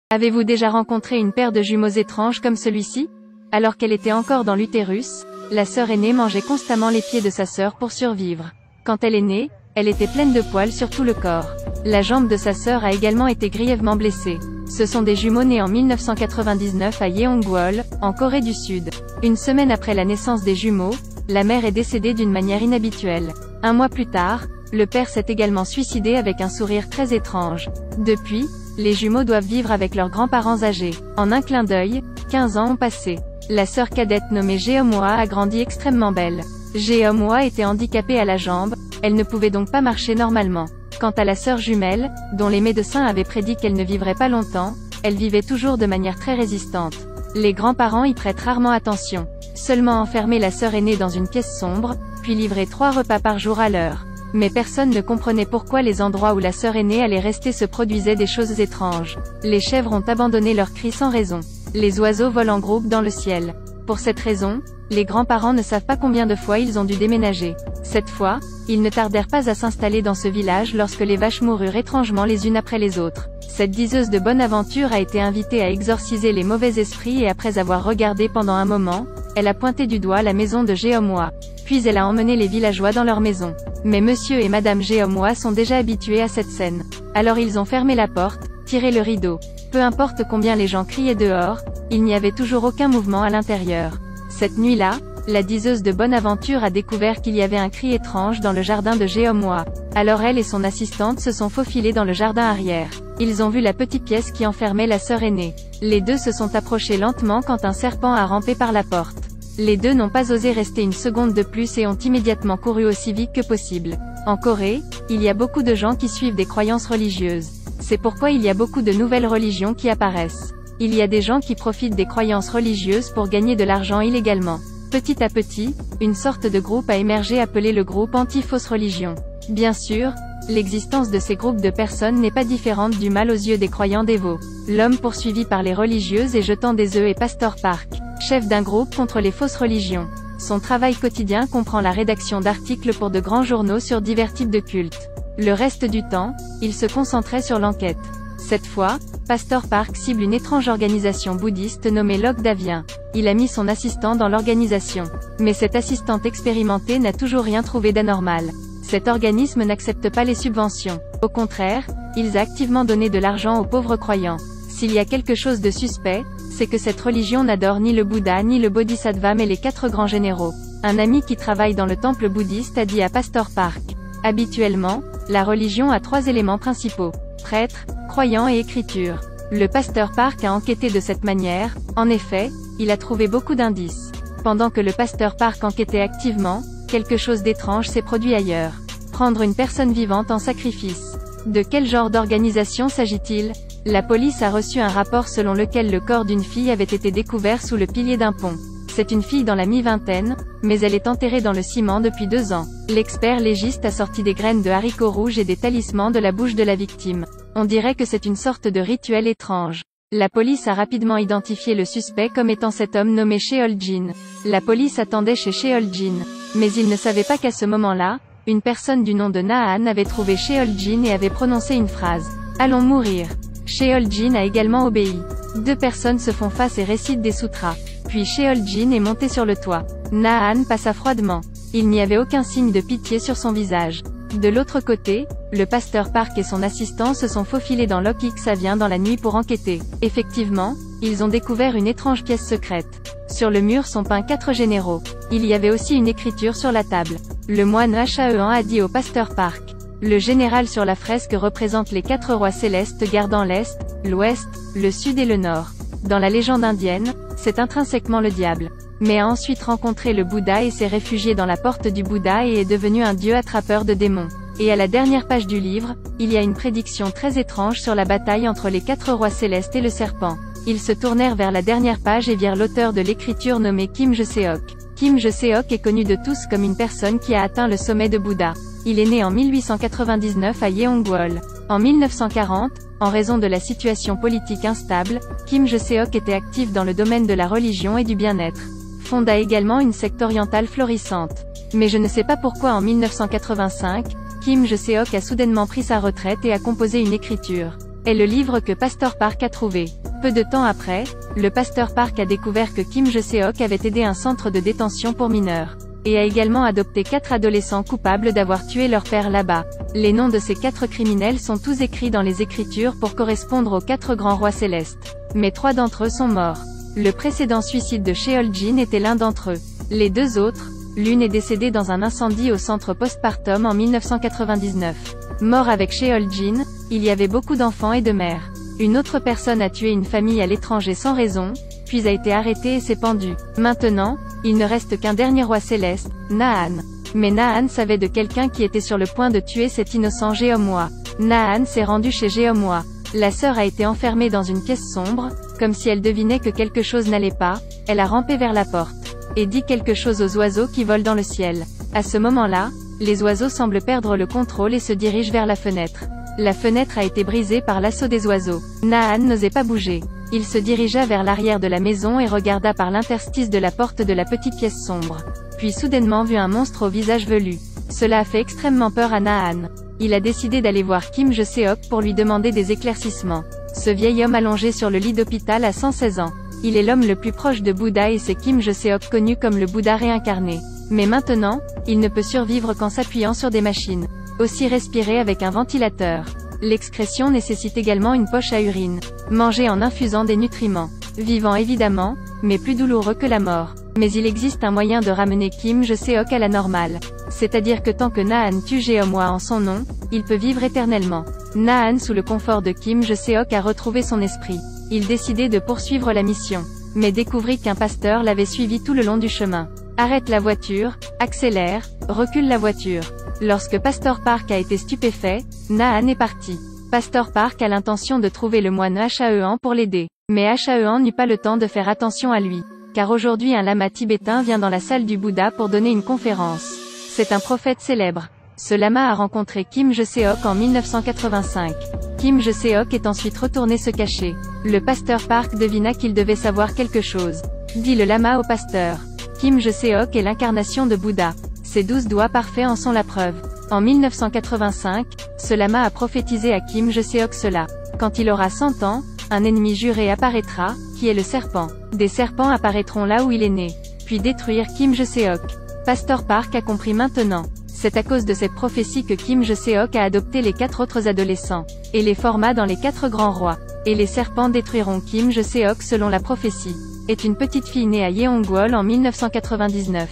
Avez-vous déjà rencontré une paire de jumeaux étranges comme celui-ci? Alors qu'elle était encore dans l'utérus, la sœur aînée mangeait constamment les pieds de sa sœur pour survivre. Quand elle est née, elle était pleine de poils sur tout le corps. La jambe de sa sœur a également été grièvement blessée. Ce sont des jumeaux nés en 1999 à Yeonggwol, en Corée du Sud. Une semaine après la naissance des jumeaux, la mère est décédée d'une manière inhabituelle. Un mois plus tard, le père s'est également suicidé avec un sourire très étrange. Depuis, les jumeaux doivent vivre avec leurs grands-parents âgés. En un clin d'œil, 15 ans ont passé. La sœur cadette nommée Jeom-hwa a grandi extrêmement belle. Jeom-hwa était handicapée à la jambe, elle ne pouvait donc pas marcher normalement. Quant à la sœur jumelle, dont les médecins avaient prédit qu'elle ne vivrait pas longtemps, elle vivait toujours de manière très résistante. Les grands-parents y prêtent rarement attention. Seulement enfermer la sœur aînée dans une pièce sombre, puis livrer 3 repas par jour à l'heure. Mais personne ne comprenait pourquoi les endroits où la sœur aînée allait rester se produisaient des choses étranges. Les chèvres ont abandonné leurs cris sans raison. Les oiseaux volent en groupe dans le ciel. Pour cette raison, les grands-parents ne savent pas combien de fois ils ont dû déménager. Cette fois, ils ne tardèrent pas à s'installer dans ce village lorsque les vaches moururent étrangement les unes après les autres. Cette diseuse de bonne aventure a été invitée à exorciser les mauvais esprits et après avoir regardé pendant un moment, elle a pointé du doigt la maison de Jeom-hwa. Puis elle a emmené les villageois dans leur maison. Mais monsieur et madame Jeom-hwa sont déjà habitués à cette scène. Alors ils ont fermé la porte, tiré le rideau. Peu importe combien les gens criaient dehors, il n'y avait toujours aucun mouvement à l'intérieur. Cette nuit-là, la diseuse de bonne aventure a découvert qu'il y avait un cri étrange dans le jardin de Jeom-hwa. Alors elle et son assistante se sont faufilées dans le jardin arrière. Ils ont vu la petite pièce qui enfermait la sœur aînée. Les deux se sont approchés lentement quand un serpent a rampé par la porte. Les deux n'ont pas osé rester une seconde de plus et ont immédiatement couru aussi vite que possible. En Corée, il y a beaucoup de gens qui suivent des croyances religieuses. C'est pourquoi il y a beaucoup de nouvelles religions qui apparaissent. Il y a des gens qui profitent des croyances religieuses pour gagner de l'argent illégalement. Petit à petit, une sorte de groupe a émergé appelé le groupe anti-fausse religion. Bien sûr, l'existence de ces groupes de personnes n'est pas différente du mal aux yeux des croyants dévots. L'homme poursuivi par les religieuses et jetant des œufs est Pastor Park, chef d'un groupe contre les fausses religions. Son travail quotidien comprend la rédaction d'articles pour de grands journaux sur divers types de cultes. Le reste du temps, il se concentrait sur l'enquête. Cette fois, Pastor Park cible une étrange organisation bouddhiste nommée Lok Davien. Il a mis son assistant dans l'organisation. Mais cet assistant expérimenté n'a toujours rien trouvé d'anormal. Cet organisme n'accepte pas les subventions. Au contraire, ils a activement donné de l'argent aux pauvres croyants. S'il y a quelque chose de suspect, c'est que cette religion n'adore ni le Bouddha ni le Bodhisattva mais les 4 grands généraux. Un ami qui travaille dans le temple bouddhiste a dit à Pastor Park. Habituellement, la religion a 3 éléments principaux. Prêtre, croyant et écriture. Le Pasteur Park a enquêté de cette manière, en effet, il a trouvé beaucoup d'indices. Pendant que le Pasteur Park enquêtait activement, quelque chose d'étrange s'est produit ailleurs. Prendre une personne vivante en sacrifice. De quel genre d'organisation s'agit-il? La police a reçu un rapport selon lequel le corps d'une fille avait été découvert sous le pilier d'un pont. C'est une fille dans la mi-vingtaine, mais elle est enterrée dans le ciment depuis 2 ans. L'expert légiste a sorti des graines de haricots rouges et des talismans de la bouche de la victime. On dirait que c'est une sorte de rituel étrange. La police a rapidement identifié le suspect comme étant cet homme nommé Cheol-jin. La police attendait chez Cheol-jin. Mais il ne savait pas qu'à ce moment-là, une personne du nom de Naan avait trouvé Cheol-jin et avait prononcé une phrase. « Allons mourir ». Cheol-jin a également obéi. 2 personnes se font face et récitent des sutras. Puis Cheol-jin est monté sur le toit. Naan passa froidement. Il n'y avait aucun signe de pitié sur son visage. De l'autre côté, le Pasteur Park et son assistant se sont faufilés dans Lok Savien dans la nuit pour enquêter. Effectivement, ils ont découvert une étrange pièce secrète. Sur le mur sont peints 4 généraux. Il y avait aussi une écriture sur la table. Le moine Haean a dit au Pasteur Park. Le général sur la fresque représente les 4 rois célestes gardant l'Est, l'Ouest, le Sud et le Nord. Dans la légende indienne, c'est intrinsèquement le diable. Mais a ensuite rencontré le Bouddha et s'est réfugié dans la porte du Bouddha et est devenu un dieu attrapeur de démons. Et à la dernière page du livre, il y a une prédiction très étrange sur la bataille entre les 4 rois célestes et le serpent. Ils se tournèrent vers la dernière page et virent l'auteur de l'écriture nommé Kim Je-seok. Kim Je-seok est connu de tous comme une personne qui a atteint le sommet de Bouddha. Il est né en 1899 à Yeonggwol. En 1940, en raison de la situation politique instable, Kim Je-seok était actif dans le domaine de la religion et du bien-être. Fonda également une secte orientale florissante. Mais je ne sais pas pourquoi en 1985, Kim Je-seok a soudainement pris sa retraite et a composé une écriture. est le livre que Pasteur Park a trouvé. Peu de temps après, le Pasteur Park a découvert que Kim Je-seok avait aidé un centre de détention pour mineurs, et a également adopté 4 adolescents coupables d'avoir tué leur père là-bas. Les noms de ces 4 criminels sont tous écrits dans les Écritures pour correspondre aux 4 grands rois célestes. Mais 3 d'entre eux sont morts. Le précédent suicide de Cheol-jin était l'un d'entre eux. Les 2 autres, l'une est décédée dans un incendie au centre postpartum en 1999. Mort avec Cheol-jin, il y avait beaucoup d'enfants et de mères. Une autre personne a tué une famille à l'étranger sans raison, puis a été arrêtée et s'est pendue. Maintenant, il ne reste qu'un dernier roi céleste, Naan. Mais Naan savait de quelqu'un qui était sur le point de tuer cet innocent Jeomwa. Naan s'est rendu chez Jeomwa. La sœur a été enfermée dans une pièce sombre, comme si elle devinait que quelque chose n'allait pas, elle a rampé vers la porte, et dit quelque chose aux oiseaux qui volent dans le ciel. À ce moment-là, les oiseaux semblent perdre le contrôle et se dirigent vers la fenêtre. La fenêtre a été brisée par l'assaut des oiseaux. Naan n'osait pas bouger. Il se dirigea vers l'arrière de la maison et regarda par l'interstice de la porte de la petite pièce sombre. Puis soudainement vit un monstre au visage velu. Cela a fait extrêmement peur à Naan. Il a décidé d'aller voir Kim Je-seok pour lui demander des éclaircissements. Ce vieil homme allongé sur le lit d'hôpital a 116 ans. Il est l'homme le plus proche de Bouddha et c'est Kim Je-seok connu comme le Bouddha réincarné. Mais maintenant, il ne peut survivre qu'en s'appuyant sur des machines. Aussi respirer avec un ventilateur. L'excrétion nécessite également une poche à urine. Manger en infusant des nutriments. Vivant évidemment, mais plus douloureux que la mort. Mais il existe un moyen de ramener Kim Je-seok à la normale. C'est-à-dire que tant que Naan tue Jeomwa en son nom, il peut vivre éternellement. Naan sous le confort de Kim Je-seok a retrouvé son esprit. Il décidait de poursuivre la mission. Mais découvrit qu'un pasteur l'avait suivi tout le long du chemin. Arrête la voiture, accélère, recule la voiture. Lorsque Pasteur Park a été stupéfait, Naan est parti. Pasteur Park a l'intention de trouver le moine Haean pour l'aider. Mais Haean n'eut pas le temps de faire attention à lui. Car aujourd'hui un lama tibétain vient dans la salle du Bouddha pour donner une conférence. C'est un prophète célèbre. Ce lama a rencontré Kim Je-seok en 1985. Kim Je-seok est ensuite retourné se cacher. Le Pasteur Park devina qu'il devait savoir quelque chose. Dit le lama au pasteur. Kim Je-seok est l'incarnation de Bouddha. Ses 12 doigts parfaits en sont la preuve. En 1985, ce lama a prophétisé à Kim Je-seok cela. Quand il aura 100 ans, un ennemi juré apparaîtra, qui est le serpent. Des serpents apparaîtront là où il est né, puis détruire Kim Je-seok. Pasteur Park a compris maintenant. C'est à cause de cette prophétie que Kim Je-seok a adopté les 4 autres adolescents, et les forma dans les 4 grands rois. Et les serpents détruiront Kim Je-seok selon la prophétie. Est une petite fille née à Yeongwol en 1999.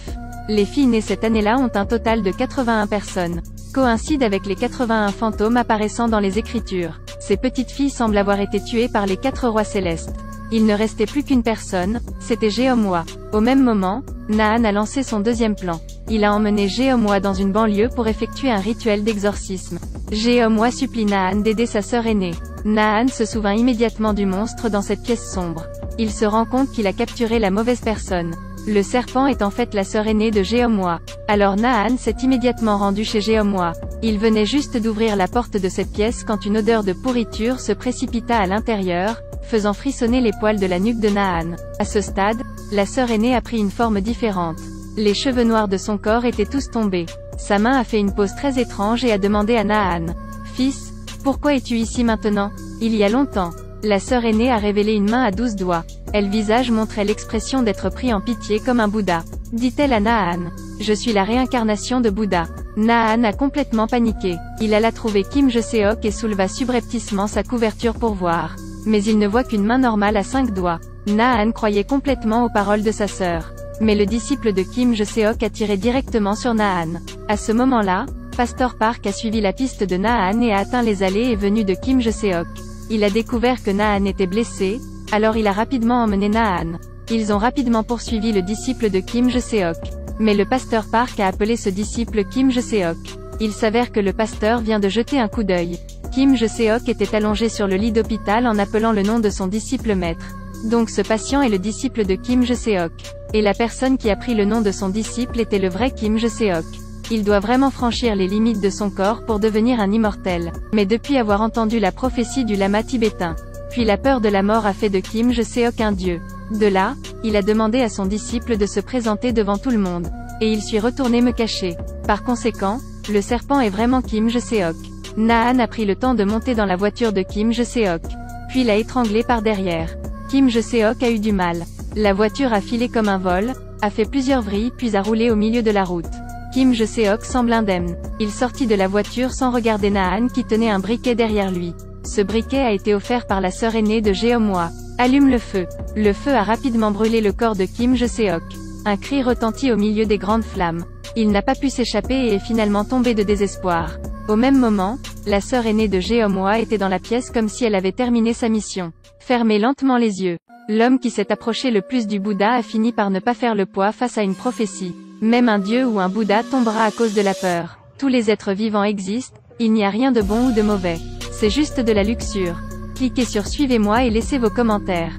Les filles nées cette année-là ont un total de 81 personnes. Coïncide avec les 81 fantômes apparaissant dans les Écritures. Ces petites filles semblent avoir été tuées par les 4 rois célestes. Il ne restait plus qu'une personne, c'était Jeomwa. Au même moment, Naan a lancé son deuxième plan. Il a emmené Jeomwa dans une banlieue pour effectuer un rituel d'exorcisme. Jeomwa supplie Naan d'aider sa sœur aînée. Naan se souvint immédiatement du monstre dans cette pièce sombre. Il se rend compte qu'il a capturé la mauvaise personne. Le serpent est en fait la sœur aînée de Jeomwa. Alors Naan s'est immédiatement rendu chez Jeomwa. Il venait juste d'ouvrir la porte de cette pièce quand une odeur de pourriture se précipita à l'intérieur, faisant frissonner les poils de la nuque de Naan. À ce stade, la sœur aînée a pris une forme différente. Les cheveux noirs de son corps étaient tous tombés. Sa main a fait une pose très étrange et a demandé à Naan. « Fils, pourquoi es-tu ici maintenant ? Il y a longtemps. » La sœur aînée a révélé une main à 12 doigts. Elle visage montrait l'expression d'être pris en pitié comme un Bouddha. Dit-elle à Naan. « Je suis la réincarnation de Bouddha. » Naan a complètement paniqué. Il alla trouver Kim Je-seok et souleva subrepticement sa couverture pour voir. Mais il ne voit qu'une main normale à 5 doigts. Naan croyait complètement aux paroles de sa sœur. Mais le disciple de Kim Je-seok a tiré directement sur Naan. À ce moment-là, Pasteur Park a suivi la piste de Naan et a atteint les allées et venues de Kim Je-seok. Il a découvert que Naan était blessé, alors il a rapidement emmené Naan. Ils ont rapidement poursuivi le disciple de Kim Je-seok. Mais le Pasteur Park a appelé ce disciple Kim Je-seok. Il s'avère que le pasteur vient de jeter un coup d'œil. Kim Je-seok était allongé sur le lit d'hôpital en appelant le nom de son disciple maître. Donc ce patient est le disciple de Kim Je-seok. Et la personne qui a pris le nom de son disciple était le vrai Kim Je-seok. Il doit vraiment franchir les limites de son corps pour devenir un immortel. Mais depuis avoir entendu la prophétie du lama tibétain, puis la peur de la mort a fait de Kim Je-seok un dieu. De là, il a demandé à son disciple de se présenter devant tout le monde. Et il suis retourné me cacher. Par conséquent, le serpent est vraiment Kim Je-seok. Naan a pris le temps de monter dans la voiture de Kim Je-seok, puis l'a étranglé par derrière. Kim Je-seok a eu du mal. La voiture a filé comme un vol, a fait plusieurs vrilles puis a roulé au milieu de la route. Kim Je-seok semble indemne. Il sortit de la voiture sans regarder Naan qui tenait un briquet derrière lui. Ce briquet a été offert par la sœur aînée de Jeong-hwa. Allume le feu. Le feu a rapidement brûlé le corps de Kim Je-seok. Un cri retentit au milieu des grandes flammes. Il n'a pas pu s'échapper et est finalement tombé de désespoir. Au même moment, la sœur aînée de Jeong-hwa était dans la pièce comme si elle avait terminé sa mission. Fermez lentement les yeux. L'homme qui s'est approché le plus du Bouddha a fini par ne pas faire le poids face à une prophétie. Même un dieu ou un Bouddha tombera à cause de la peur. Tous les êtres vivants existent, il n'y a rien de bon ou de mauvais. C'est juste de la luxure. Cliquez sur suivez-moi et laissez vos commentaires.